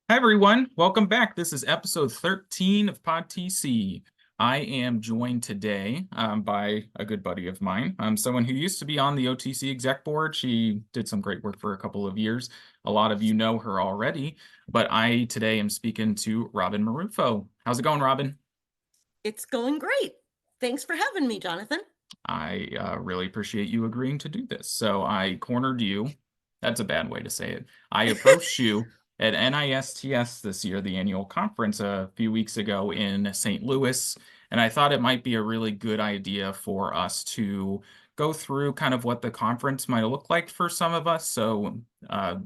Hi, everyone. Welcome back. This is episode 13 of PODTC. I am joined today by a good buddy of mine, someone who used to be on the OTC exec board. She did some great work for a couple of years. A lot of you know her already, but I today am speaking to Robyn Marrufo. How's it going, Robyn? It's going great. Thanks for having me, Jonathan. I really appreciate you agreeing to do this. So I cornered you. That's a bad way to say it. I approached you at NISTS this year, the annual conference a few weeks ago in St. Louis, and I thought it might be a really good idea for us to go through kind of what the conference might look like for some of us. So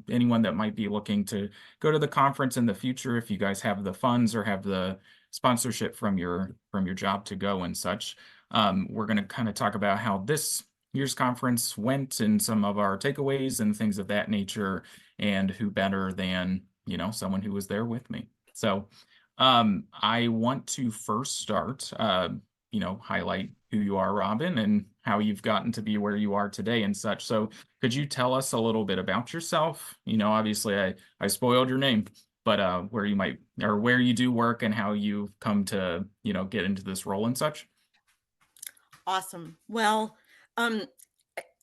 anyone that might be looking to go to the conference in the future, if you guys have the funds or have the sponsorship from your job to go and such. We're going to kind of talk about how this year's conference went and some of our takeaways and things of that nature, and who better than, someone who was there with me. So I want to first start, highlight who you are, Robyn, and how you've gotten to be where you are today and such. So could you tell us a little bit about yourself? Obviously I spoiled your name, but where you might or where you do work and how you've come to, get into this role and such. Awesome. Well, um,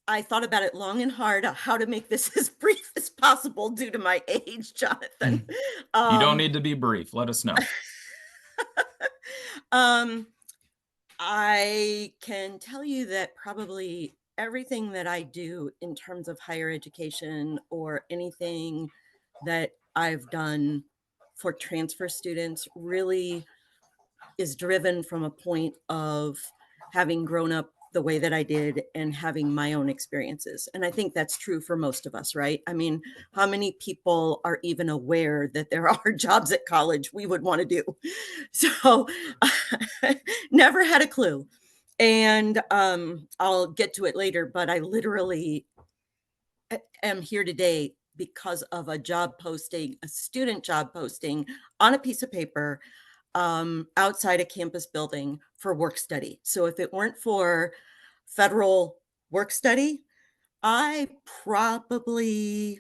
I thought about it long and hard how to make this as brief as possible due to my age, Jonathan. You don't Um, need to be brief. Let us know. um, I can tell you that probably everything that I do in terms of higher education or anything that I've done for transfer students really is driven from a point of having grown up the way that I did and having my own experiences. And I think that's true for most of us, right? I mean, how many people are even aware that there are jobs at college we would want to do? So, never had a clue. And I'll get to it later, but I literally am here today because of a job posting, a student job posting on a piece of paper outside a campus building for work study. So if it weren't for federal work study, I probably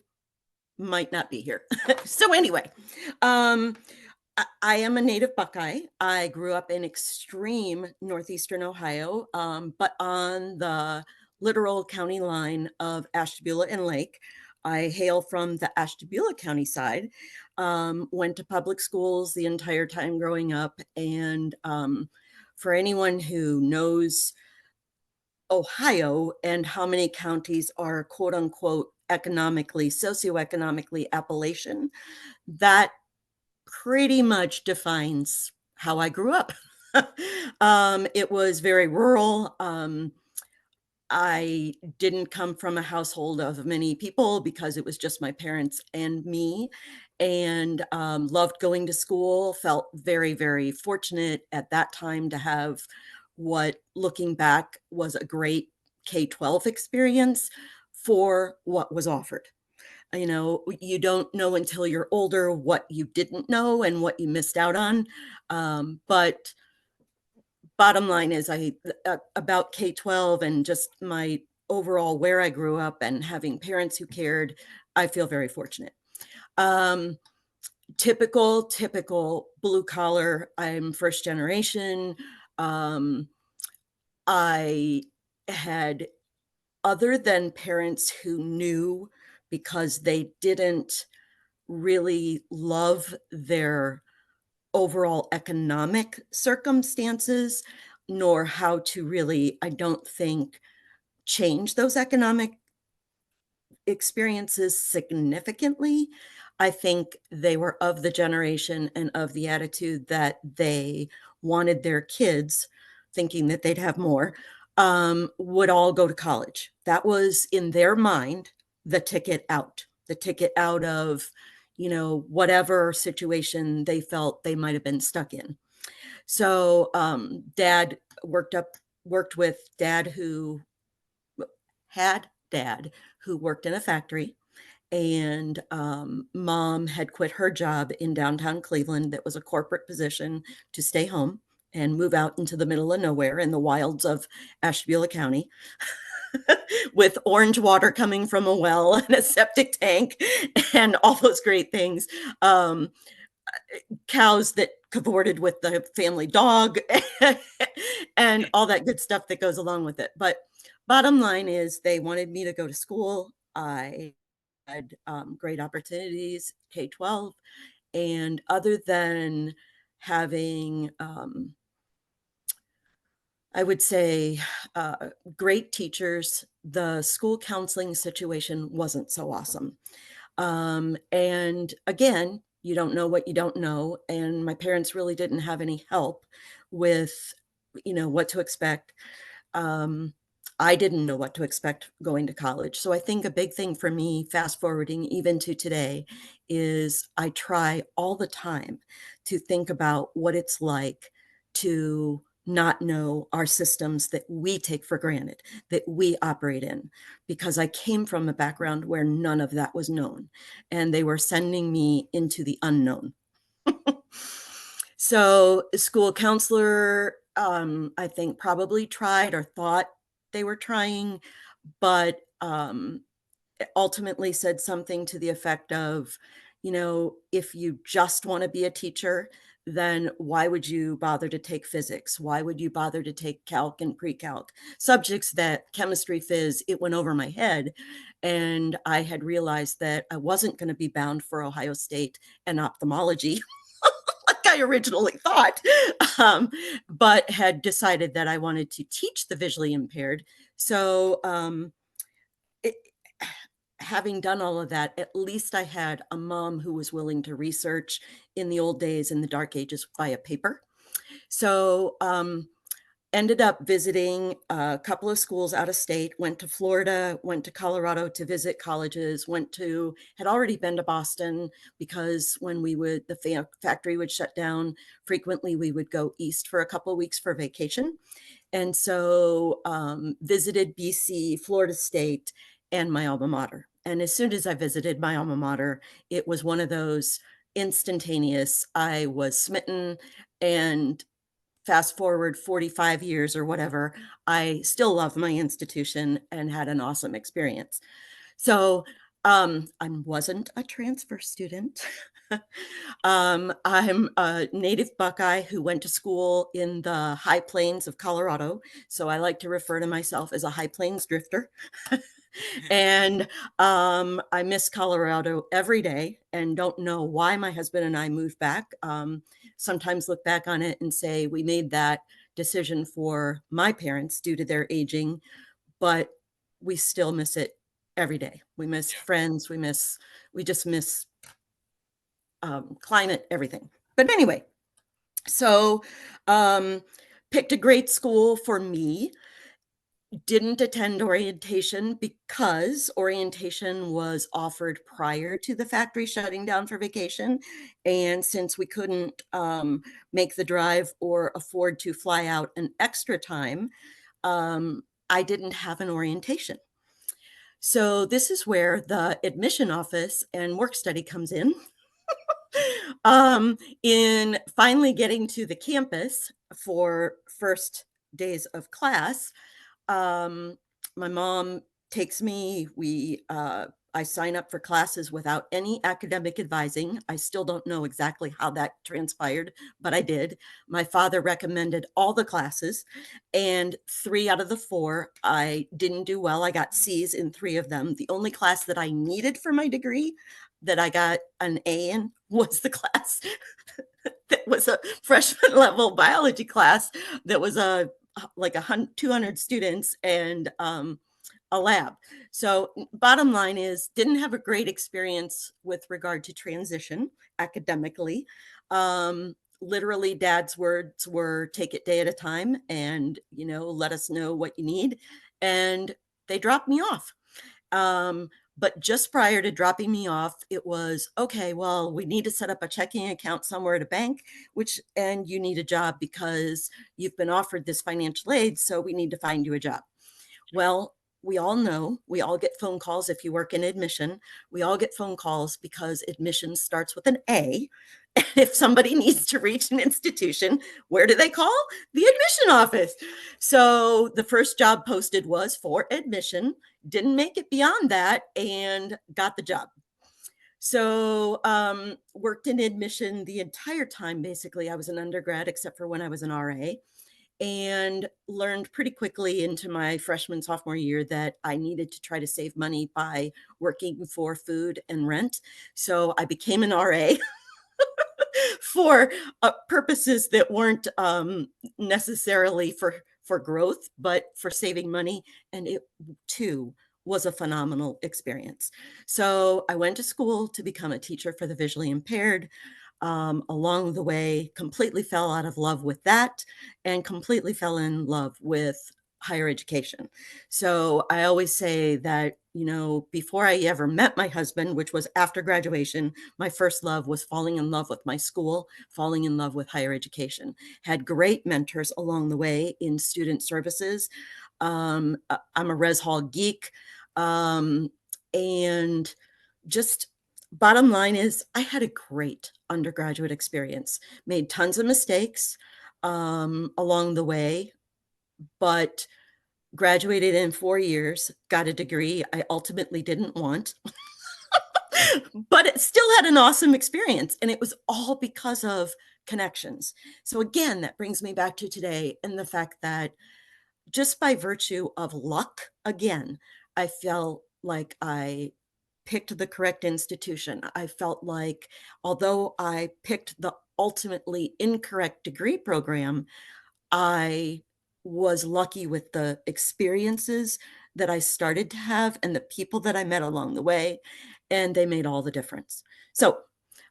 might not be here. So anyway, um, I am a native Buckeye. I grew up in extreme northeastern Ohio, but on the literal county line of Ashtabula and Lake. I hail from the Ashtabula County side, went to public schools the entire time growing up. And for anyone who knows Ohio and how many counties are quote unquote economically, socioeconomically Appalachian, that pretty much defines how I grew up. It was very rural. I didn't come from a household of many people because it was just my parents and me, and loved going to school. Felt very, very fortunate at that time to have what, looking back, was a great K-12 experience for what was offered. You don't know until you're older what you didn't know and what you missed out on. But bottom line is about K-12 and just my overall where I grew up and having parents who cared, I feel very fortunate. Um, typical blue collar. I'm first generation. Um, I had, other than parents who knew because they didn't really love their overall economic circumstances, nor how to really, I don't think, change those economic experiences significantly. I think they were of the generation and of the attitude that they wanted their kids, thinking that they'd have more, would all go to college. That was in their mind the ticket out of, whatever situation they felt they might have been stuck in. So dad worked with dad who had dad who worked in a factory, and mom had quit her job in downtown Cleveland that was a corporate position to stay home and move out into the middle of nowhere in the wilds of Ashtabula County. with orange water coming from a well and a septic tank and all those great things. Cows that cavorted with the family dog and all that good stuff that goes along with it. But bottom line is they wanted me to go to school. I had great opportunities, K-12. And other than having, I would say, great teachers, the school counseling situation wasn't so awesome. And again, you don't know what you don't know. And my parents really didn't have any help with, what to expect. Um, I didn't know what to expect going to college. So I think a big thing for me, fast forwarding even to today, is I try all the time to think about what it's like to not know our systems that we take for granted, that we operate in, because I came from a background where none of that was known, and they were sending me into the unknown. So, a school counselor, I think probably tried or thought they were trying, but ultimately said something to the effect of, if you just want to be a teacher, then why would you bother to take physics? Why would you bother to take calc and pre-calc? Subjects that chemistry, phys, it went over my head. And I had realized that I wasn't going to be bound for Ohio State and ophthalmology like I originally thought, but had decided that I wanted to teach the visually impaired. So, it, having done all of that, at least I had a mom who was willing to research in the old days, in the dark ages, via paper. So, ended up visiting a couple of schools out of state, went to Florida, went to Colorado to visit colleges, had already been to Boston because when the factory would shut down, frequently we would go east for a couple of weeks for vacation. And so visited BC, Florida State, and my alma mater. And as soon as I visited my alma mater, it was one of those instantaneous, I was smitten. And fast forward 45 years or whatever, I still love my institution and had an awesome experience. So I wasn't a transfer student. I'm a native Buckeye who went to school in the high plains of Colorado. So I like to refer to myself as a high plains drifter. And I miss Colorado every day and don't know why my husband and I moved back. Sometimes look back on it and say we made that decision for my parents due to their aging, but we still miss it every day. We miss friends. We just miss climate, everything. But anyway, so picked a great school for me. Didn't attend orientation because orientation was offered prior to the factory shutting down for vacation. And since we couldn't make the drive or afford to fly out an extra time, I didn't have an orientation. So this is where the admission office and work study comes in. In finally getting to the campus for first days of class, my mom takes me. I sign up for classes without any academic advising. I still don't know exactly how that transpired, but I did. My father recommended all the classes, and 3 out of the 4 I didn't do well. I got C's in 3 of them. The only class that I needed for my degree that I got an A in was the class that was a freshman level biology class that was like 200 students and a lab. So bottom line is didn't have a great experience with regard to transition academically. Literally dad's words were take it day at a time and, let us know what you need. And they dropped me off. But just prior to dropping me off, it was okay. Well, we need to set up a checking account somewhere at a bank, and you need a job because you've been offered this financial aid. So we need to find you a job. Well, we all know, we all get phone calls if you work in admission. We all get phone calls because admission starts with an A. And if somebody needs to reach an institution, where do they call? The admission office. So the first job posted was for admission, didn't make it beyond that, and got the job. So worked in admission the entire time. Basically, I was an undergrad except for when I was an RA, and learned pretty quickly into my freshman sophomore year that I needed to try to save money by working for food and rent. So I became an RA for purposes that weren't necessarily for growth, but for saving money. And it too was a phenomenal experience. So I went to school to become a teacher for the visually impaired. Along the way, completely fell out of love with that and completely fell in love with higher education. So I always say that, you know, before I ever met my husband, which was after graduation, my first love was falling in love with my school, falling in love with higher education. Had great mentors along the way in student services. I'm a res hall geek. And just bottom line is I had a great undergraduate experience, made tons of mistakes along the way, but graduated in 4 years, got a degree I ultimately didn't want, but it still had an awesome experience. And it was all because of connections. So again, that brings me back to today and the fact that just by virtue of luck, again, I felt like I picked the correct institution. I felt like although I picked the ultimately incorrect degree program, I was lucky with the experiences that I started to have and the people that I met along the way, and they made all the difference. So,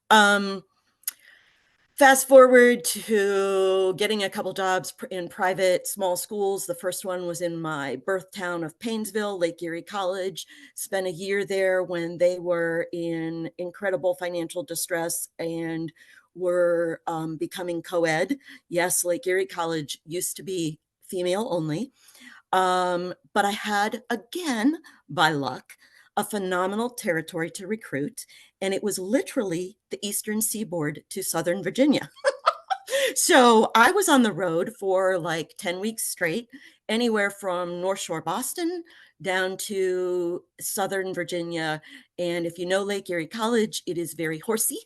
um, fast forward to getting a couple jobs in private small schools. The first one was in my birth town of Painesville, Lake Erie College. Spent a year there when they were in incredible financial distress and were becoming co-ed. Yes, Lake Erie College used to be female only. But I had, again, by luck, a phenomenal territory to recruit. And it was literally the Eastern Seaboard to Southern Virginia. So I was on the road for like 10 weeks straight, anywhere from North Shore, Boston, down to Southern Virginia. And if you know Lake Erie College, it is very horsey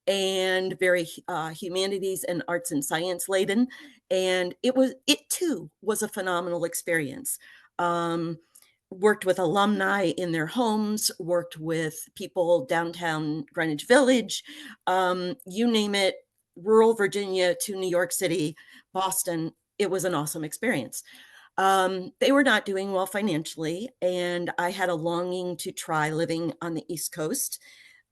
and very humanities and arts and science laden. And it too was a phenomenal experience. Um, Worked with alumni in their homes, worked with people downtown Greenwich Village, you name it, rural Virginia to New York City, Boston. It was an awesome experience. They were not doing well financially, and I had a longing to try living on the East Coast.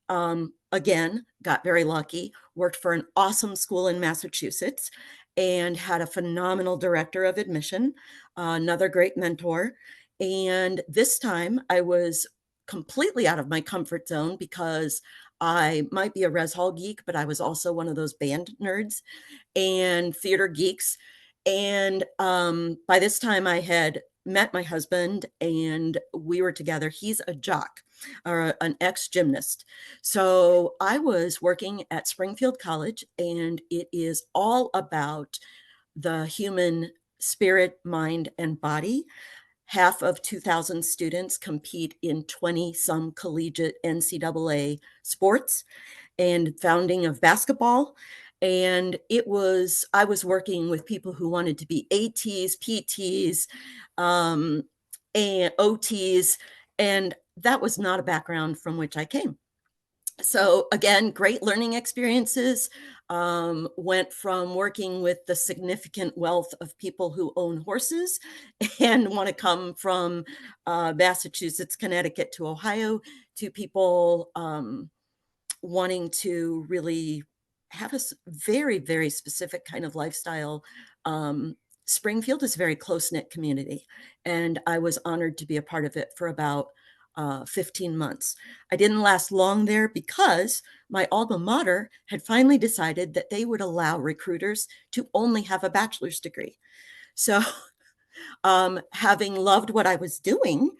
Again, got very lucky, worked for an awesome school in Massachusetts and had a phenomenal director of admission, another great mentor. And this time I was completely out of my comfort zone because I might be a res hall geek, but I was also one of those band nerds and theater geeks. And by this time I had met my husband and we were together. He's a jock or an ex-gymnast. So I was working at Springfield College, and it is all about the human spirit, mind, and body. Half of 2,000 students compete in 20 some collegiate NCAA sports and founding of basketball. And I was working with people who wanted to be ATs, PTs, and OTs, and that was not a background from which I came. So again, great learning experiences. Went from working with the significant wealth of people who own horses and want to come from Massachusetts, Connecticut to Ohio to people wanting to really have a very, very specific kind of lifestyle. Springfield is a very close-knit community, and I was honored to be a part of it for about 15 months. I didn't last long there because my alma mater had finally decided that they would allow recruiters to only have a bachelor's degree. So Having loved what I was doing,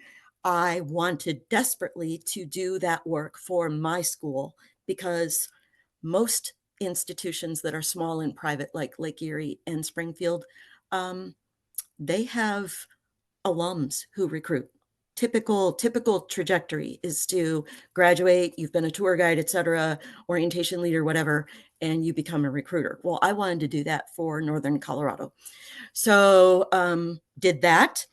I wanted desperately to do that work for my school, because most institutions that are small and private, like Lake Erie and Springfield, um, they have alums who recruit. Typical trajectory is to graduate, you've been a tour guide, etc., orientation leader, whatever, and you become a recruiter. Well, I wanted to do that for Northern Colorado. So did that.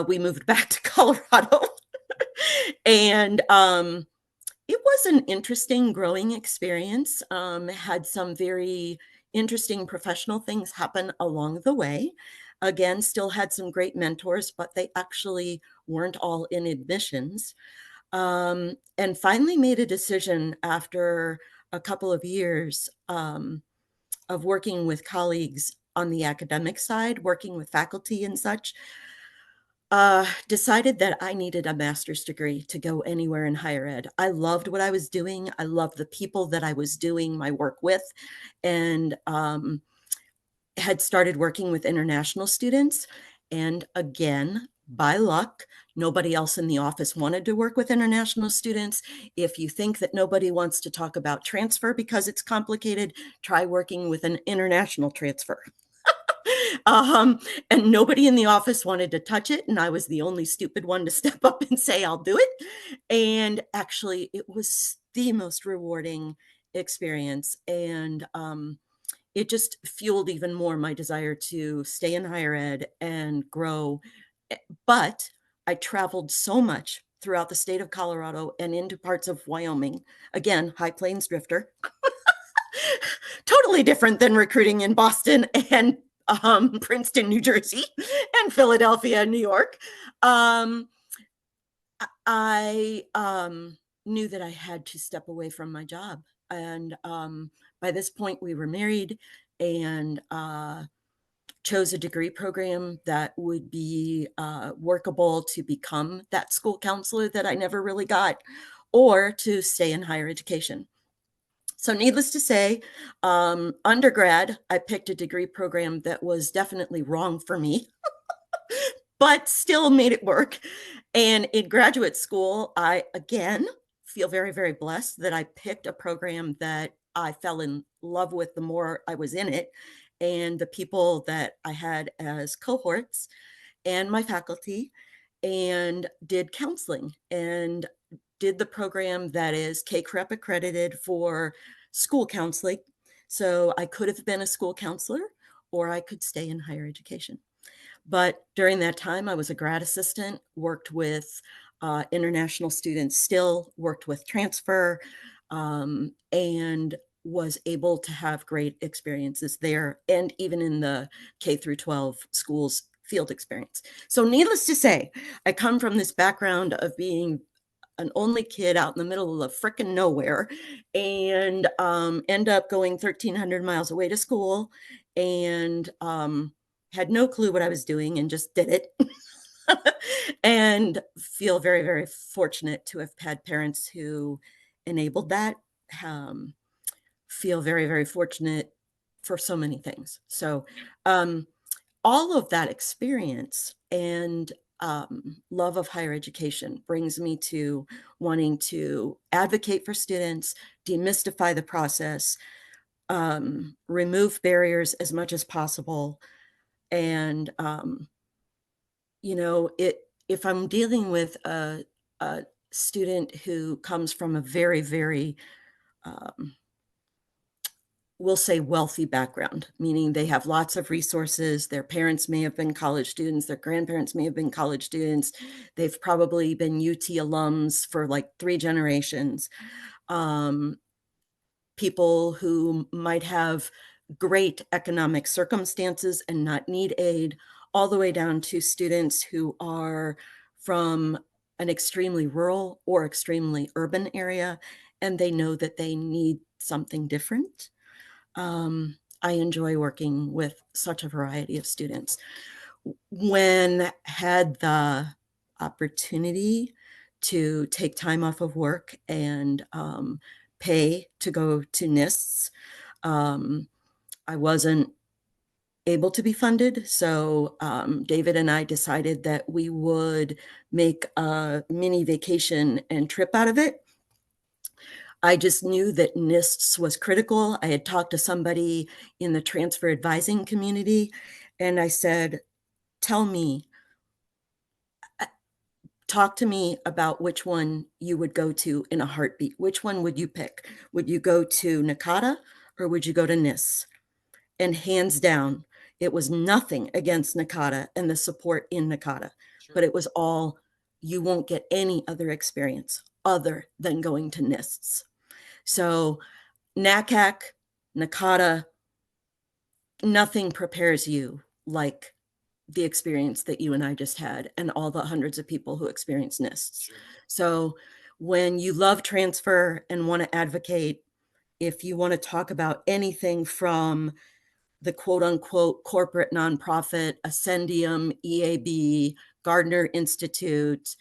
We moved back to Colorado. And it was an interesting growing experience. Had some very interesting professional things happen along the way. Again, still had some great mentors, but they actually weren't all in admissions. And finally made a decision after a couple of years of working with colleagues on the academic side, working with faculty and such, decided that I needed a master's degree to go anywhere in higher ed. I loved what I was doing. I loved the people that I was doing my work with, and had started working with international students. And again, by luck, nobody else in the office wanted to work with international students. If you think that nobody wants to talk about transfer because it's complicated, try working with an international transfer. And nobody in the office wanted to touch it. And I was the only stupid one to step up and say, I'll do it. And actually, it was the most rewarding experience. And it just fueled even more my desire to stay in higher ed and grow. But I traveled so much throughout the state of Colorado and into parts of Wyoming. Again, High Plains drifter. Totally different than recruiting in Boston and Princeton, New Jersey, and Philadelphia, New York. Um, I knew that I had to step away from my job. And by this point, we were married, and chose a degree program that would be workable to become that school counselor that I never really got, or to stay in higher education. So needless to say, undergrad, I picked a degree program that was definitely wrong for me, but still made it work. And in graduate school, I, again, feel very, very blessed that I picked a program that I fell in love with the more I was in it, and the people that I had as cohorts and my faculty, and did counseling and did the program that is K-CREP accredited for school counseling. So I could have been a school counselor, or I could stay in higher education. But during that time, I was a grad assistant, worked with international students, still worked with transfer, and was able to have great experiences there, and even in the K through 12 schools field experience. So needless to say, I come from this background of being an only kid out in the middle of the frickin' nowhere, and end up going 1,300 miles away to school, and had no clue what I was doing and just did it. And feel very, very fortunate to have had parents who enabled that. Feel very, very fortunate for so many things. So all of that experience and love of higher education brings me to wanting to advocate for students, demystify the process, remove barriers as much as possible. And, if I'm dealing with a student who comes from a very, very, um, we'll say wealthy background, meaning they have lots of resources. Their parents may have been college students. Their grandparents may have been college students. They've probably been UT alums for like 3 generations. People who might have great economic circumstances and not need aid, all the way down to students who are from an extremely rural or extremely urban area, and they know that they need something different. I enjoy working with such a variety of students. When had the opportunity to take time off of work and pay to go to NISTS, I wasn't able to be funded. So David and I decided that we would make a mini vacation and trip out of it. I just knew that NISTS was critical. I had talked to somebody in the transfer advising community, and I said, tell me, talk to me about which one you would go to in a heartbeat. Which one would you pick? Would you go to NACADA or would you go to NISTS? And hands down, it was nothing against NACADA and the support in NACADA, Sure. but it was all, you won't get any other experience other than going to NISTS. So NACAC, NACADA, nothing prepares you like the experience that you and I just had and all the hundreds of people who experience NISTS. Sure. So when you love transfer and want to advocate, if you want to talk about anything from the quote unquote corporate nonprofit, Ascendium, EAB, Gardner Institute,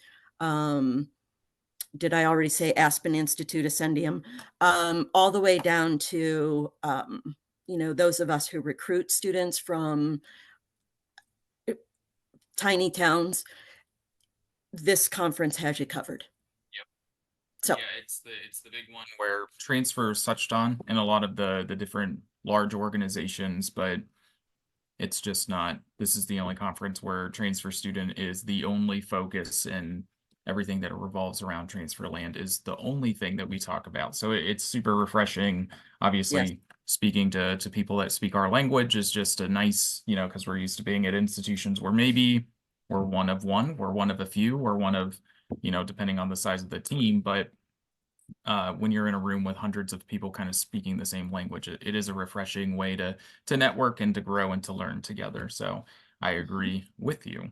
did I already say Aspen Institute, Ascendium, all the way down to, those of us who recruit students from tiny towns, this conference has you covered. Yep. So Yeah, it's the big one where transfer is touched on in a lot of the different large organizations, but it's just not, this is the only conference where transfer student is the only focus, and everything that revolves around transfer land is the only thing that we talk about. So it's super refreshing. yes, Obviously, speaking to people that speak our language is just a nice, because we're used to being at institutions where maybe we're one of one, we're one of a few, we're one of, depending on the size of the team, but when you're in a room with hundreds of people kind of speaking the same language, it is a refreshing way to network and to grow and to learn together. So I agree with you.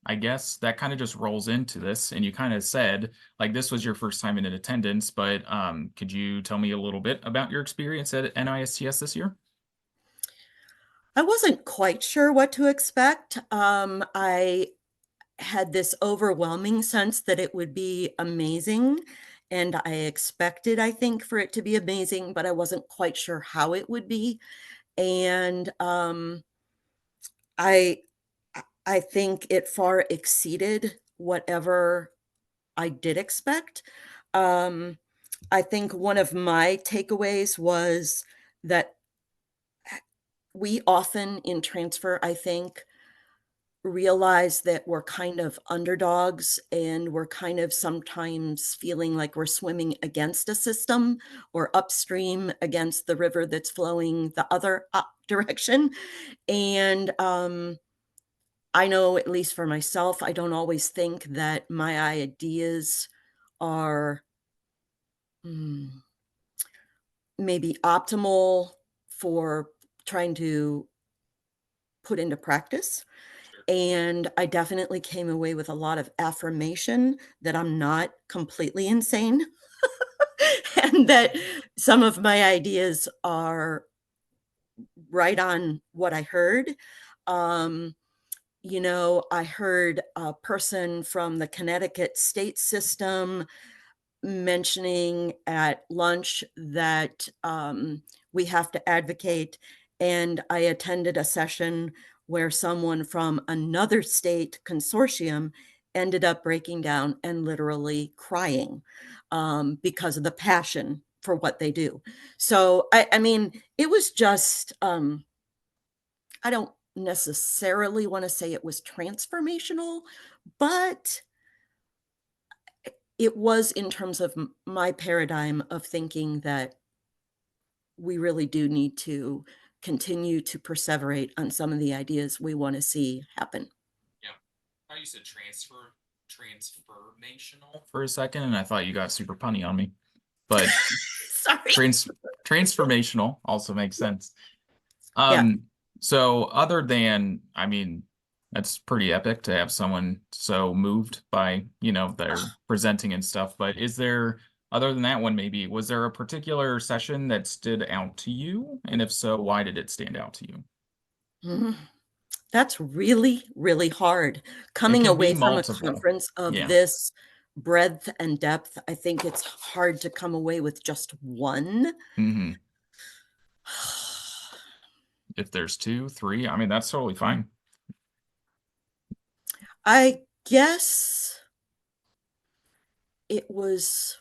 I guess that kind of just rolls into this, and you kind of said like this was your first time in attendance, but could you tell me a little bit about your experience at NISTS this year? I wasn't quite sure what to expect. I had this overwhelming sense that it would be amazing. And I expected, I think, for it to be amazing, but I wasn't quite sure how it would be. And I I think it far exceeded whatever I did expect. Um, I think one of my takeaways was that we often in transfer, I think, realize that we're kind of underdogs and we're kind of sometimes feeling like we're swimming against a system or upstream against the river that's flowing the other direction. And I know, at least for myself, I don't always think that my ideas are mm, maybe optimal for trying to put into practice. Sure. And I definitely came away with a lot of affirmation that I'm not completely insane and that some of my ideas are right on what I heard. Um, I heard a person from the Connecticut state system mentioning at lunch that we have to advocate. And I attended a session where someone from another state consortium ended up breaking down and literally crying because of the passion for what they do. So, I mean, it was just, I don't necessarily want to say it was transformational, but it was in terms of my paradigm of thinking that we really do need to continue to perseverate on some of the ideas we want to see happen. Yeah. I you said transformational for a second, and I thought you got super punny on me. But Sorry. trans transformational also makes sense. Yeah. So other than, I mean, that's pretty epic to have someone so moved by, their presenting and stuff. But is there, other than that one, maybe, was there a particular session that stood out to you? And if so, why did it stand out to you? Mhm. That's really, really hard. It Coming can be away from a multiple. conference of Yeah. this breadth and depth, I think it's hard to come away with just one. Hmm. If there's 2, 3, I mean, that's totally fine. I guess it was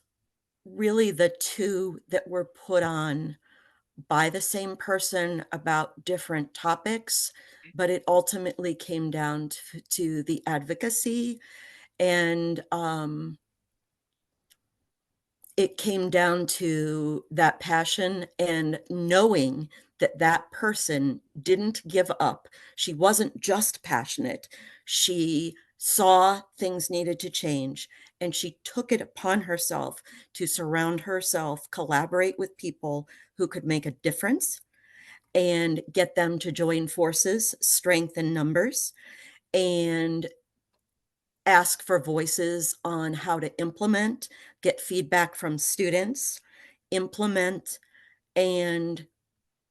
really the 2 that were put on by the same person about different topics, but it ultimately came down to the advocacy, and it came down to that passion and knowing that that person didn't give up. She wasn't just passionate. She saw things needed to change, and she took it upon herself to surround herself, collaborate with people who could make a difference and get them to join forces, strength in numbers, and ask for voices on how to implement, get feedback from students, implement, and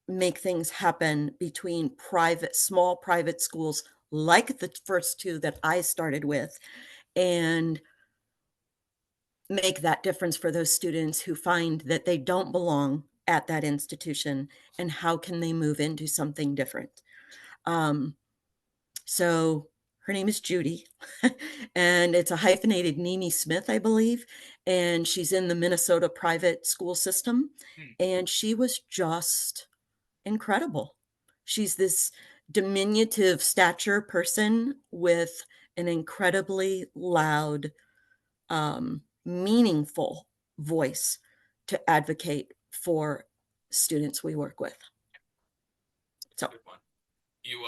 make things happen between small private schools like the first 2 that I started with, and make that difference for those students who find that they don't belong at that institution, and how can they move into something different. Um, So her name is Judy, and it's a hyphenated Nini Smith, I believe, and she's in the Minnesota private school system, and she was just incredible. She's this diminutive stature person with an incredibly loud, meaningful voice to advocate for students we work with. So Good one. You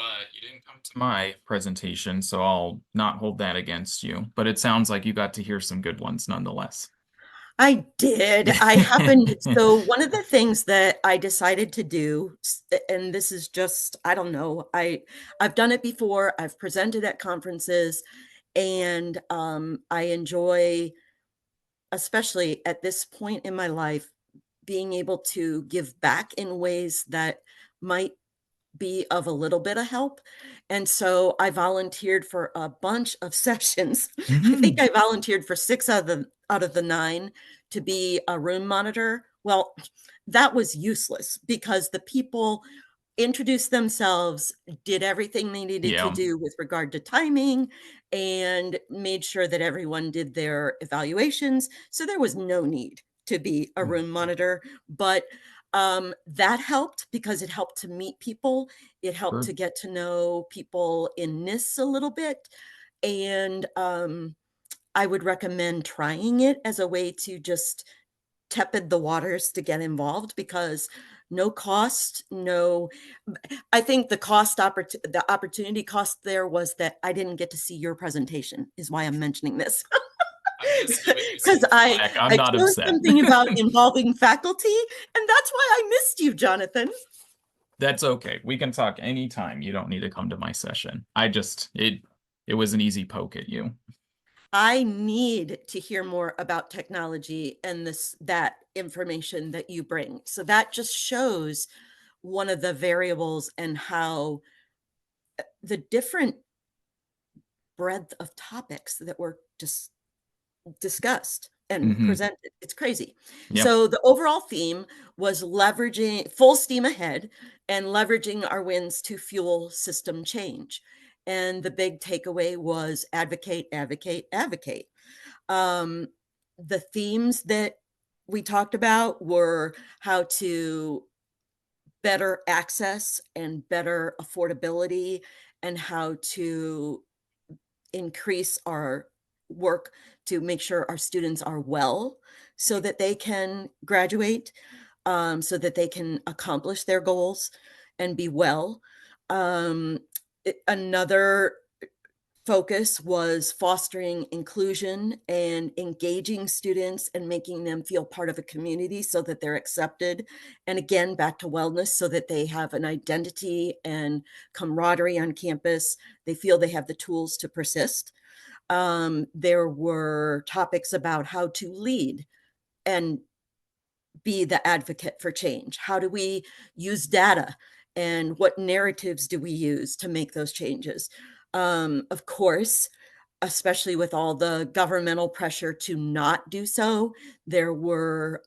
didn't come to my presentation, so I'll not hold that against you. But it sounds like you got to hear some good ones nonetheless. I did. I happened so one of the things that I decided to do, and this is just, I don't know, I've done it before. I've presented at conferences, and I enjoy, especially at this point in my life, being able to give back in ways that might be of a little bit of help. And so I volunteered for a bunch of sessions. I think Mhm. I volunteered for 6 out of the 9 to be a room monitor. Well, that was useless because the people introduced themselves, did everything they needed to Yeah. do with regard to timing, and made sure that everyone did their evaluations. So there was no need to be a Mm. room monitor, but that helped because it helped to meet people. It helped Sure. to get to know people in NISTS a little bit. And I would recommend trying it as a way to just tepid the waters to get involved, because no cost, no, I think the opportunity cost there was that I didn't get to see your presentation is why I'm mentioning this. I'm just giving you some Because slack. I'm I not chose upset. something about involving faculty, and that's why I missed you, Jonathan. That's okay. We can talk anytime. You don't need to come to my session. It was an easy poke at you. I need to hear more about technology and that information that you bring. So that just shows one of the variables and how the different breadth of topics that were just discussed and Hmm. presented. It's crazy. Yep. So the overall theme was leveraging full steam ahead and leveraging our wins to fuel system change. And the big takeaway was advocate, advocate, advocate. Um, the themes that we talked about were how to better access and better affordability, and how to increase our work to make sure our students are well so that they can graduate, so that they can accomplish their goals and be well. Um, Another focus was fostering inclusion and engaging students and making them feel part of a community so that they're accepted. And again, back to wellness, so that they have an identity and camaraderie on campus. They feel they have the tools to persist. There were topics about how to lead and be the advocate for change. How do we use data, and what narratives do we use to make those changes? Of course, especially with all the governmental pressure to not do so. There were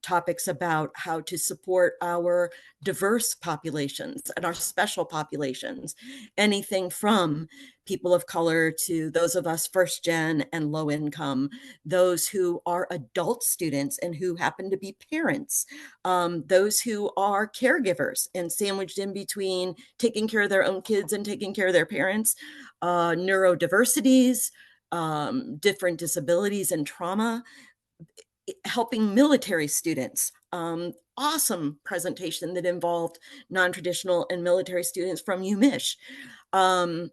topics about how to support our diverse populations and our special populations, anything from people of color to those of us first gen and low income, those who are adult students and who happen to be parents, those who are caregivers and sandwiched in between taking care of their own kids and taking care of their parents, neurodiversities, different disabilities and trauma, helping military students. Awesome presentation that involved non-traditional and military students from UMich. Um,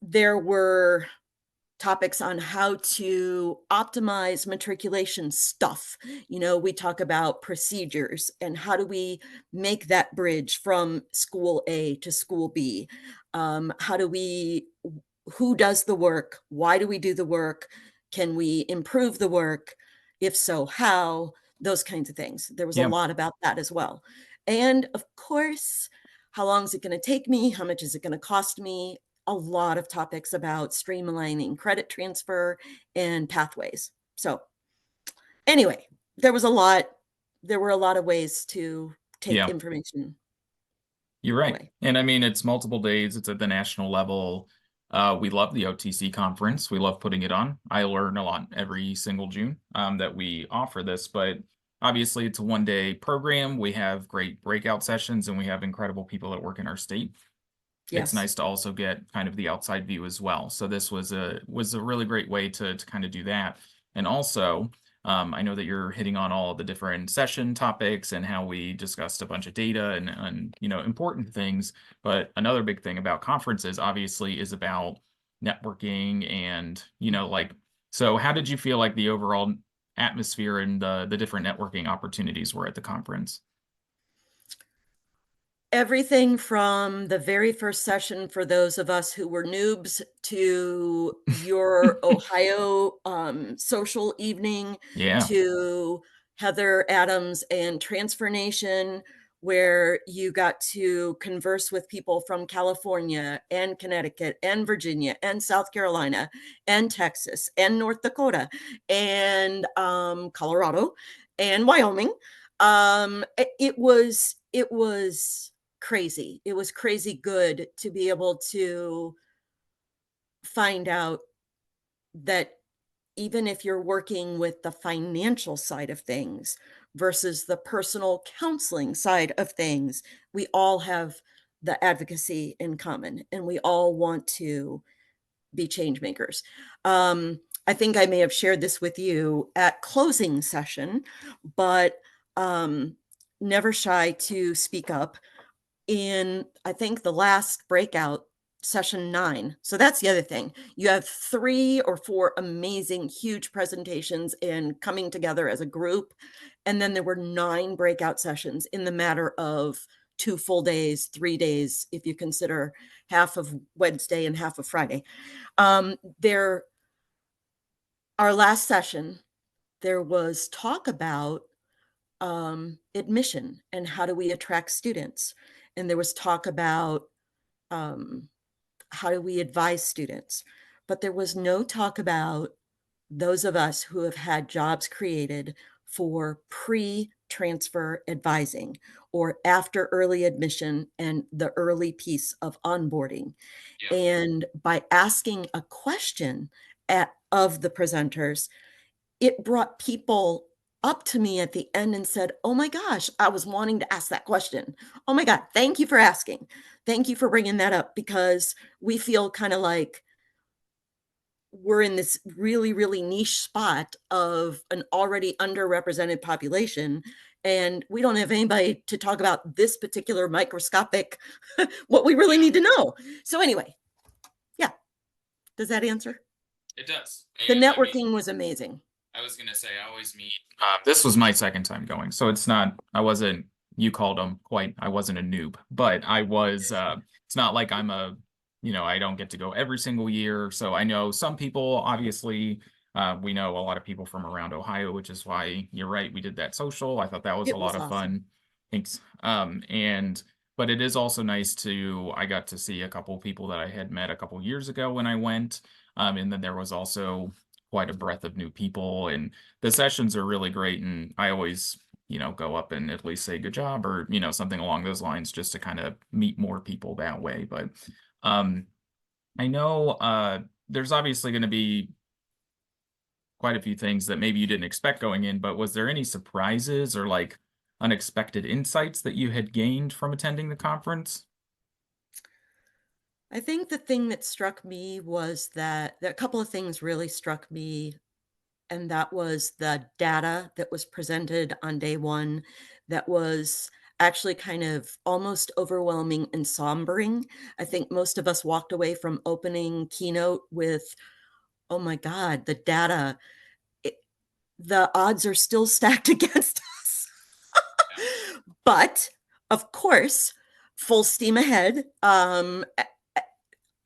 there were topics on how to optimize matriculation stuff. You know, we talk about procedures and how do we make that bridge from school A to school B? How do we, who does the work? Why do we do the work? Can we improve the work? If so, how? Those kinds of things. There was a Yeah. lot about that as well. And of course, how long is it going to take me? How much is it going to cost me? A lot of topics about streamlining credit transfer and pathways. So anyway, there was a lot, there were a lot of ways to take Yeah. information You're right. away. And I mean, it's multiple days. It's at the national level. We love the OTC conference. We love putting it on. I learn a lot every single June that we offer this, but obviously it's a one-day program. We have great breakout sessions and we have incredible people that work in our state. It's Yes. nice to also get kind of the outside view as well. So this was a really great way to kind of do that. And also, I know that you're hitting on all the different session topics and how we discussed a bunch of data and you know, important things. But another big thing about conferences obviously is about networking and, you know, like, so how did you feel like the overall atmosphere and the different networking opportunities were at the conference? Everything from the very first session for those of us who were noobs to your Ohio social evening Yeah. to Heather Adams and Transfer Nation, where you got to converse with people from California and Connecticut and Virginia and South Carolina and Texas and North Dakota and Colorado and Wyoming. It was crazy. It was crazy good to be able to find out that even if you're working with the financial side of things versus the personal counseling side of things, we all have the advocacy in common and we all want to be change makers. I think I may have shared this with you at closing session, but never shy to speak up in, I think, the last breakout, session 9. So that's the other thing. You have 3 or 4 amazing, huge presentations and coming together as a group. And then there were 9 breakout sessions in the matter of 2 full days, 3 days, if you consider half of Wednesday and half of Friday. There, our last session, there was talk about admission and how do we attract students. And there was talk about um, how do we advise students, but there was no talk about those of us who have had jobs created for pre-transfer advising or after early admission and the early piece of onboarding. Yeah. And by asking a question of the presenters, it brought people up to me at the end and said, "Oh my gosh, I was wanting to ask that question. Oh my God, thank you for asking. Thank you for bringing that up because we feel kind of like we're in this really, really niche spot of an already underrepresented population. And we don't have anybody to talk about this particular microscopic, what we really Yeah. need to know." So, anyway, yeah, does that answer? It does. The And I mean, networking was amazing. I was gonna say I always meet. This was my second time going, so it's not. I wasn't. You called them quite. I wasn't a noob, but I was. It's not like I'm a. You know, I don't get to go every single year, so I know some people. Obviously, we know a lot of people from around Ohio, which is why you're right. We did that social. I thought that was a It lot was of awesome. fun. Thanks. And but it is also nice to I got to see a couple people that I had met a couple years ago when I went. And then there was also quite a breadth of new people, and the sessions are really great. And I always, go up and at least say good job or, something along those lines just to kind of meet more people that way. But um, I know there's obviously going to be quite a few things that maybe you didn't expect going in, but was there any surprises or like unexpected insights that you had gained from attending the conference? I think the thing that struck me was that a couple of things really struck me, and that was the data that was presented on day one that was actually kind of almost overwhelming and sombering. I think most of us walked away from opening keynote with, oh my God, the data, it, the odds are still stacked against us. But of course, full steam ahead.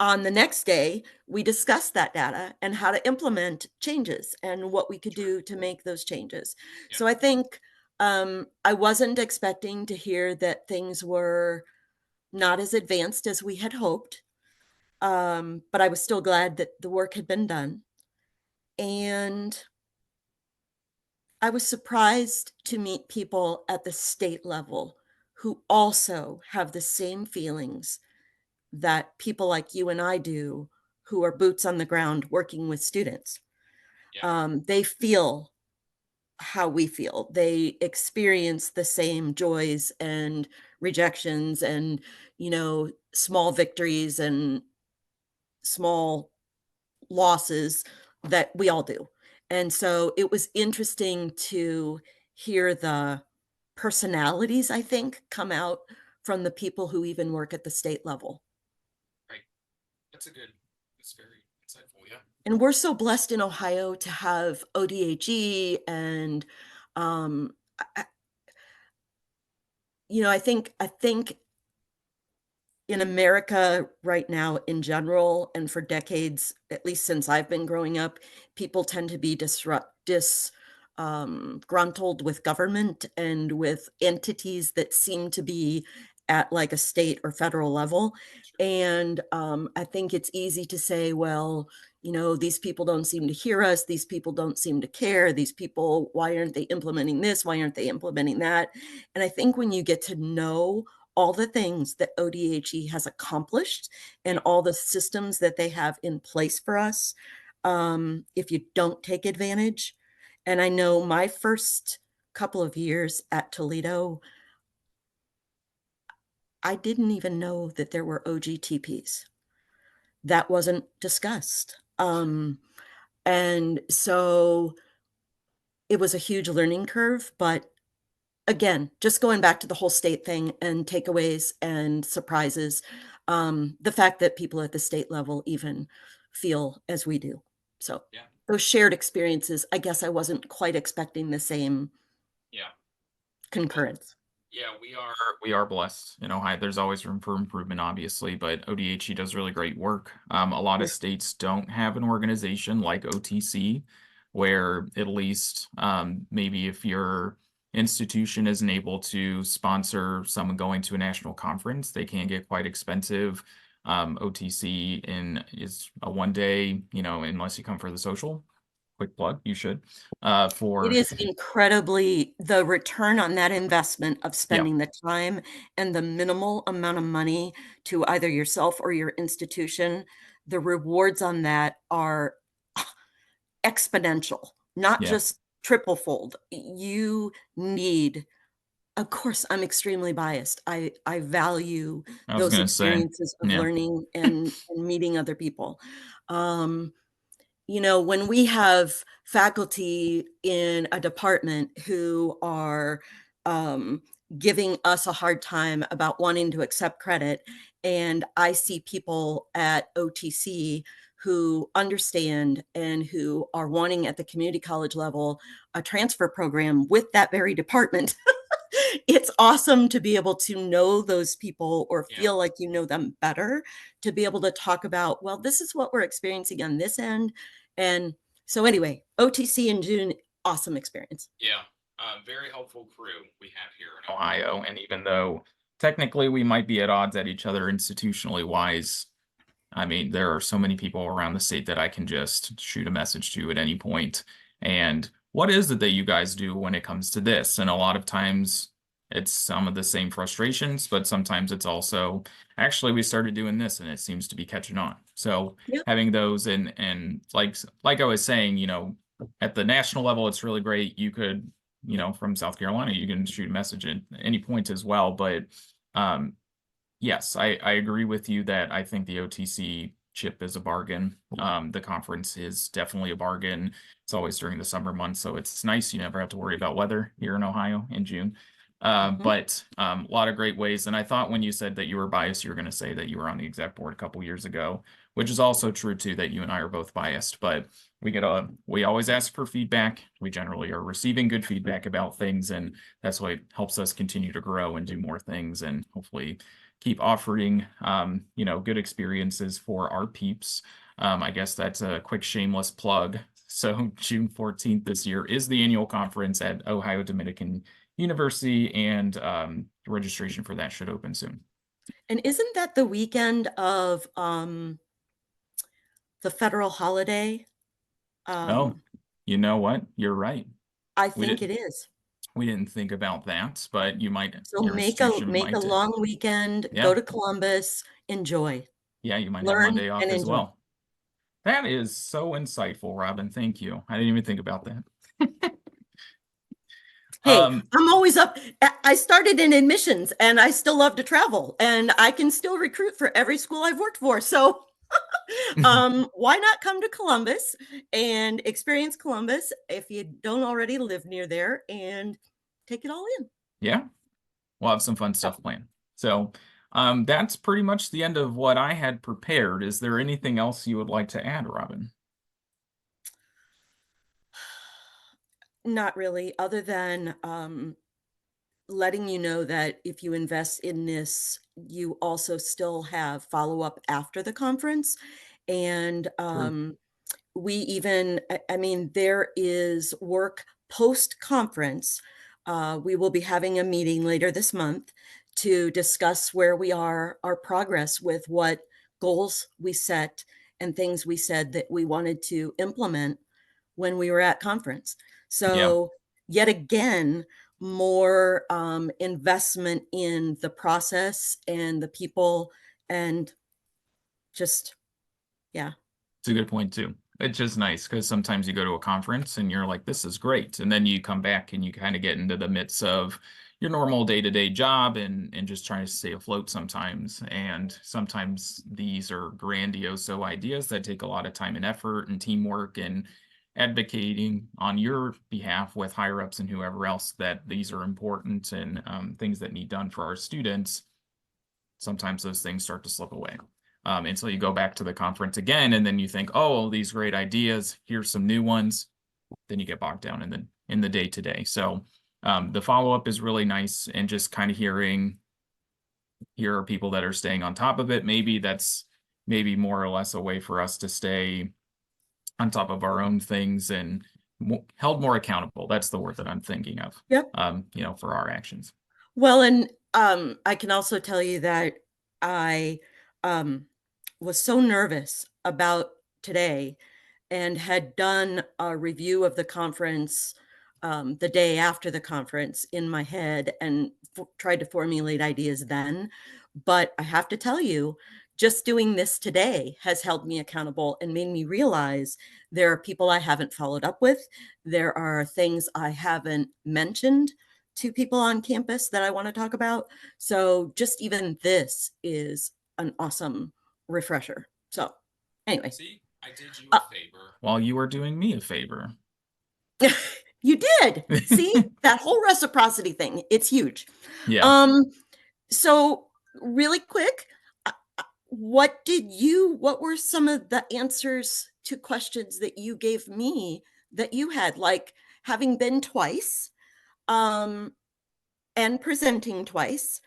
On the next day, we discussed that data and how to implement changes and what we could do to make those changes. Yeah. So I think I wasn't expecting to hear that things were not as advanced as we had hoped, but I was still glad that the work had been done. And I was surprised to meet people at the state level who also have the same feelings that people like you and I do, who are boots on the ground working with students. Yeah. They feel how we feel. They experience the same joys and rejections and, small victories and small losses that we all do. And so it was interesting to hear the personalities, I think, come out from the people who even work at the state level. Right. That's very insightful. Yeah. And we're so blessed in Ohio to have ODHE and, um, I I think in America right now in general, and for decades, at least since I've been growing up, people tend to be gruntled with government and with entities that seem to be at like a state or federal level. Sure. And I think it's easy to say, well, these people don't seem to hear us. These people don't seem to care. These people, why aren't they implementing this? Why aren't they implementing that? And I think when you get to know all the things that ODHE has accomplished and Yeah. all the systems that they have in place for us, if you don't take advantage. And I know my first couple of years at Toledo, I didn't even know that there were OGTPs. That wasn't discussed. And so it was a huge learning curve, but again, just going back to the whole state thing and takeaways and surprises, the fact that people at the state level even feel as we do. So Yeah. those shared experiences, I guess I wasn't quite expecting the same Yeah. Well, concurrence. yeah, we are blessed in Ohio. There's always room for improvement, obviously, but ODHE does really great work. A lot of Yes, states don't have an organization like OTC, where at least maybe if your institution isn't able to sponsor someone going to a national conference, they can get quite expensive. OTC is a 1 day, unless you come for the social. Quick plug, you should. it For is incredibly the return on that investment of Yeah, spending the time and the minimal amount of money to either yourself or your institution, the rewards on that are exponential, not yeah. just triple fold. You need, of course, I'm extremely biased. I value I was those gonna say, experiences of yeah. learning and meeting other people. Um, when we have faculty in a department who are um, giving us a hard time about wanting to accept credit, and I see people at OTC who understand and who are wanting at the community college level a transfer program with that very department. It's awesome to be able to know those people or Yeah. feel like you know them better, to be able to talk about, well, this is what we're experiencing on this end. And so, anyway, OTC in June, awesome experience. Yeah, very helpful crew we have here in Ohio. And even though technically we might be at odds at each other institutionally wise. I mean, there are so many people around the state that I can just shoot a message to at any point. And what is it that you guys do when it comes to this? And a lot of times it's some of the same frustrations, but sometimes it's also actually we started doing this and it seems to be catching on. So Yep. having those and like I was saying, at the national level, it's really great. You could, from South Carolina, you can shoot a message at any point as well. But yes, I agree with you that I think the OTC chip is a bargain. The conference is definitely a bargain. It's always during the summer months, so it's nice. You never have to worry about weather here in Ohio in June. Mhm. But a lot of great ways. And I thought when you said that you were biased, you were going to say that you were on the exec board a couple years ago, which is also true too, that you and I are both biased. But we always ask for feedback. We generally are receiving good feedback about things, and that's what helps us continue to grow and do more things, and hopefully keep offering good experiences for our peeps. I guess that's a quick shameless plug. So June 14th this year is the annual conference at Ohio Dominican University, and registration for that should open soon. And isn't that the weekend of the federal holiday? Oh, Um, you know what? You're right. I We think it didn't is. we didn't think about that, but So your institution make a might. long weekend, Yeah, go to Columbus, enjoy, yeah, you might have one learn day and off as enjoy. well. That is so insightful, Robyn. Thank you. I didn't even think about that. Hey, Um, I'm always up. I started in admissions and I still love to travel and I can still recruit for every school I've worked for. So why not come to Columbus and experience Columbus if you don't already live near there and take it all in? yeah, we'll have some fun So, stuff planned. So, that's pretty much the end of what I had prepared. Is there anything else you would like to add, Robyn? not really, other than letting you know that if you invest in this, you also still have follow up after the conference. And True. we even, I mean, there is work post conference. We will be having a meeting later this month to discuss where we are, our progress with what goals we set and things we said that we wanted to implement when we were at conference. Yeah, So, yet again, more investment in the process and the people, and just, yeah. it's a good point too. It's just nice because sometimes you go to a conference and you're like, this is great. And then you come back and you kind of get into the midst of your normal day-to-day job and just trying to stay afloat sometimes. And sometimes these are grandiose ideas that take a lot of time and effort and teamwork and advocating on your behalf with higher ups and whoever else that these are important and things that need done for our students. Sometimes those things start to slip away until you go back to the conference again, and then you think, oh, these great ideas, here's some new ones. Then you get bogged down in the day to day. So the follow up is really nice, and just kind of hearing here are people that are staying on top of it. Maybe that's maybe more or less a way for us to stay on top of our own things and held more accountable. That's the word that I'm thinking of. Yep. For our actions. Well, and I can also tell you that I um, was so nervous about today and had done a review of the conference the day after the conference in my head and tried to formulate ideas then. But I have to tell you, just doing this today has held me accountable and made me realize there are people I haven't followed up with. There are things I haven't mentioned to people on campus that I want to talk about. So just even this is an awesome refresher. So anyway, See, I did you uh, a favor while you were doing me a favor. you did. See that whole reciprocity thing. It's huge. Yeah. Um, so really quick, what were some of the answers to questions that you gave me that you had, like having been twice, um, and presenting twice?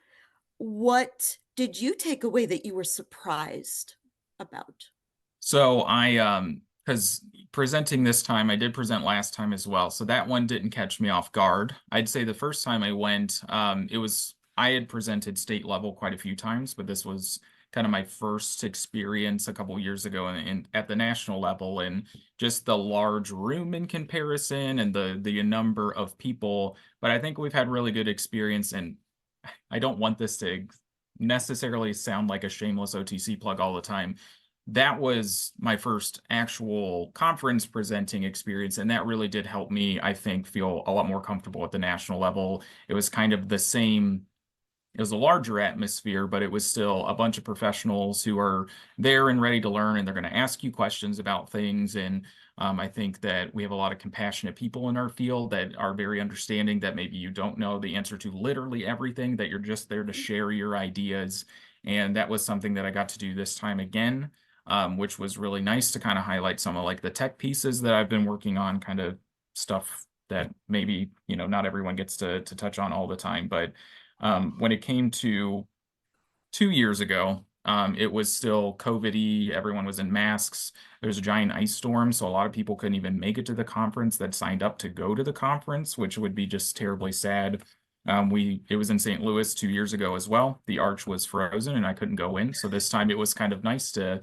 What did you take away that you were surprised about? So because presenting this time, I did present last time as well. So that one didn't catch me off guard. I'd say the first time I went, it was I had presented state level quite a few times, but this was kind of my first experience a couple years ago at the national level, and just the large room in comparison and the number of people. But I think we've had really good experience, and I don't want this to necessarily sound like a shameless OTC plug all the time. That was my first actual conference presenting experience, and that really did help me, I think, feel a lot more comfortable at the national level. It was kind of the same. It was a larger atmosphere, but it was still a bunch of professionals who are there and ready to learn, and they're going to ask you questions about things. And I think that we have a lot of compassionate people in our field that are very understanding that maybe you don't know the answer to literally everything, that you're just there to share your ideas. And that was something that I got to do this time again, which was really nice to kind of highlight some of like the tech pieces that I've been working on, kind of stuff that maybe, not everyone gets to touch on all the time. But when it came to 2 years ago, it was still COVID-y. Everyone was in masks. There was a giant ice storm, so a lot of people couldn't even make it to the conference that signed up to go to the conference, which would be just terribly sad. It was in St. Louis 2 years ago as well. The arch was frozen and I couldn't go in. So this time it was kind of nice to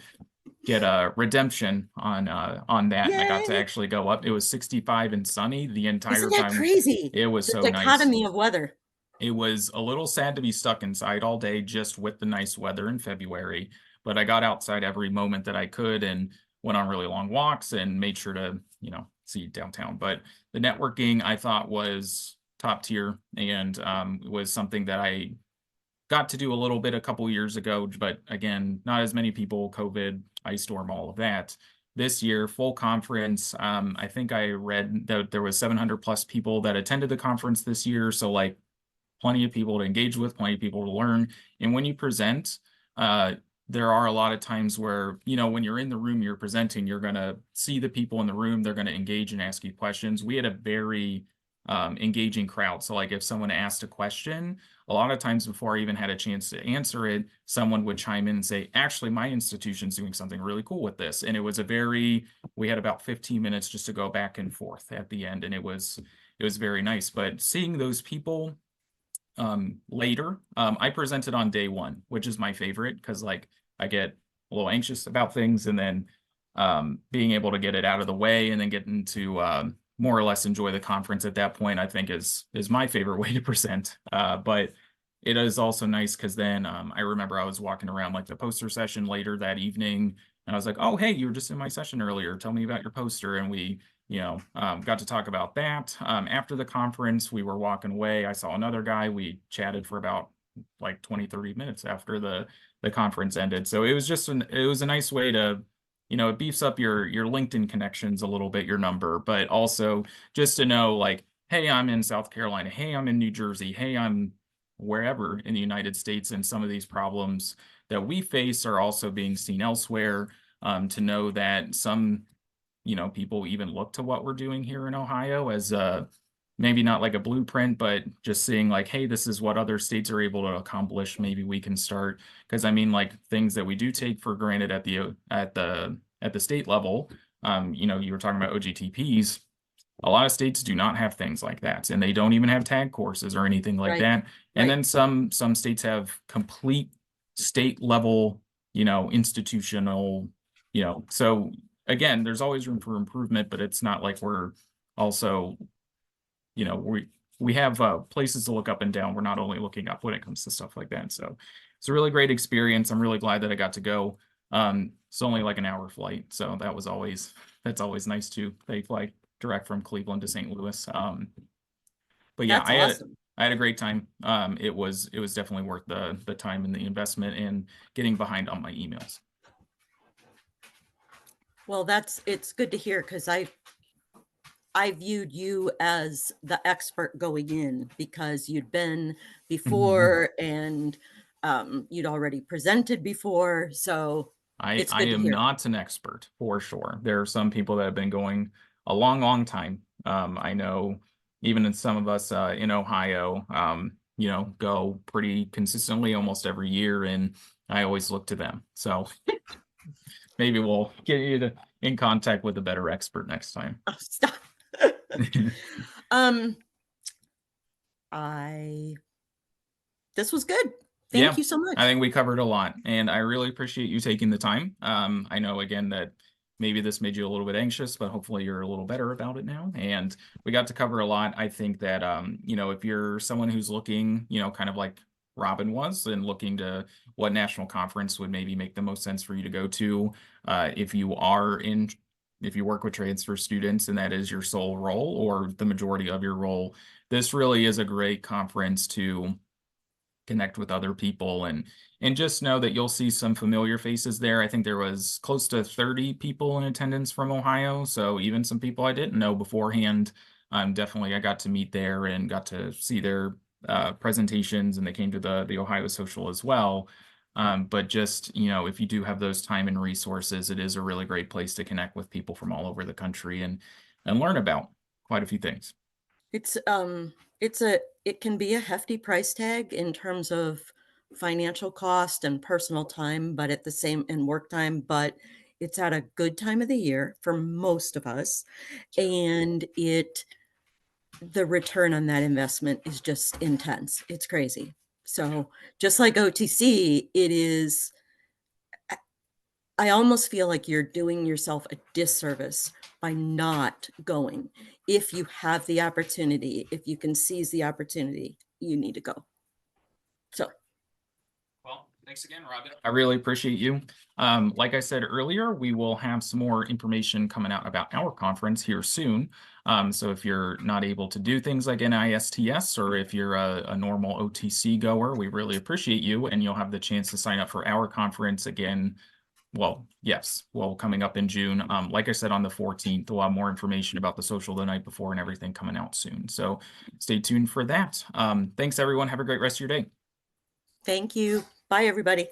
get a redemption on that, and I got to Yay! actually go up. It was 65 and sunny the entire Isn't that time. crazy? It was The so nice. dichotomy of weather. It was a little sad to be stuck inside all day just with the nice weather in February, but I got outside every moment that I could and went on really long walks and made sure to, see downtown. But the networking I thought was top tier, and was something that I got to do a little bit a couple years ago, but again, not as many people, COVID, ice storm, all of that. This year, full conference. I think I read that there was 700 plus people that attended the conference this year. So like plenty of people to engage with, plenty of people to learn. And when you present, there are a lot of times where, when you're in the room, you're presenting, you're going to see the people in the room, they're going to engage and ask you questions. We had a very engaging crowd. So like if someone asked a question, a lot of times before I even had a chance to answer it, someone would chime in and say, actually, my institution's doing something really cool with this. And it was we had about 15 minutes just to go back and forth at the end. And it was very nice. But seeing those people later, I presented on day one, which is my favorite because like I get a little anxious about things, and then being able to get it out of the way and then getting to more or less enjoy the conference at that point, I think is my favorite way to present. But it is also nice because then I remember I was walking around like the poster session later that evening, and I was like, oh, hey, you were just in my session earlier. Tell me about your poster. And we got to talk about that. After the conference, we were walking away. I saw another guy. We chatted for about like 20, 30 minutes after the conference ended. So it was it was a nice way to, it beefs up your LinkedIn connections a little bit, your number, but also just to know like, hey, I'm in South Carolina. Hey, I'm in New Jersey. Hey, I'm wherever in the United States. And some of these problems that we face are also being seen elsewhere. To know that some people even look to what we're doing here in Ohio as maybe not like a blueprint, but just seeing like, hey, this is what other states are able to accomplish. Maybe we can start, because I mean, like things that we do take for granted at the state level. You were talking about OGTPs. A lot of states do not have things like that, and they don't even have tag courses or anything like Right. that. And Right. then some states have complete state level, institutional, so again, there's always room for improvement, but it's not like we're also, we have places to look up and down. We're not only looking up when it comes to stuff like that. So it's a really great experience. I'm really glad that I got to go. It's only like an hour flight, so that's always nice too. They fly direct from Cleveland to St. Louis. But yeah, That's awesome. I had a great time. It was definitely worth the time and the investment and getting behind on my emails. Well, it's good to hear because I viewed you as the expert going in because you'd been before and you'd already presented before. So it's I good to am hear. not an expert for sure. There are some people that have been going a long, long time. I know even in some of us in Ohio, go pretty consistently almost every year, and I always look to them. So maybe we'll get you in contact with a better expert next time. Oh, stop. um, I This was good. Thank Yeah, you so I much. think we covered a lot, and I really appreciate you taking the time. I know again that maybe this made you a little bit anxious, but hopefully you're a little better about it now. And we got to cover a lot. I think that if you're someone who's looking, kind of like Robyn was, and looking to what national conference would maybe make the most sense for you to go to, if you are in, if you work with transfer students and that is your sole role or the majority of your role, this really is a great conference to connect with other people and just know that you'll see some familiar faces there. I think there was close to 30 people in attendance from Ohio, so even some people I didn't know beforehand. Definitely I got to meet there and got to see their presentations, and they came to the Ohio Social as well. But just, if you do have those time and resources, it is a really great place to connect with people from all over the country and learn about quite a few things. It can be a hefty price tag in terms of financial cost and personal time, but at the same and work time, but it's at a good time of the year for most of us. And the return on that investment is just intense. It's crazy. So just like OTC, I almost feel like you're doing yourself a disservice by not going. If you have the opportunity, if you can seize the opportunity, you need to go. So Well, thanks again, Robyn. I really appreciate you. Like I said earlier, we will have some more information coming out about our conference here soon. So if you're not able to do things like NISTS, or if you're a normal OTC goer, we really appreciate you, and you'll have the chance to sign up for our conference again. Well, yes, well, coming up in June. Like I said, on the 14th, we'll have more information about the social the night before and everything coming out soon. So stay tuned for that. Thanks, everyone. Have a great rest of your day. thank you. Bye, everybody.